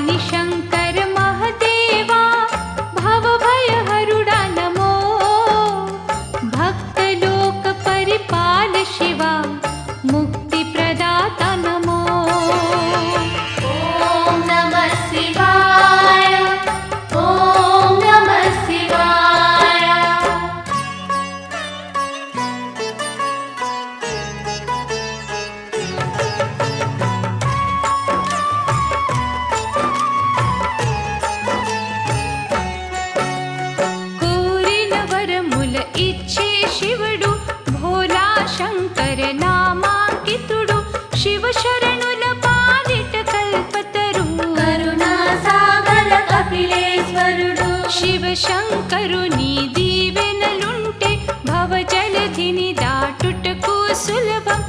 भवानी शंकर महदेवा भवभयहरुडा नमो भक्तलोक परिपाल शिवा मुक्तिप्रदाता नमो ॐ नमः शिवाय ॐ नमः शिवाय। కోరిన వరముల ఇచ్చే శివుడు భోలా శంకర నామాంకితుడు శివ శరణుల పాలిట కల్పతరు కరుణాసాగర కపిలేశ్వరుడు శివ శంకరుని దీవెనలుంటే భవజలధిని దాటుటకు సులభం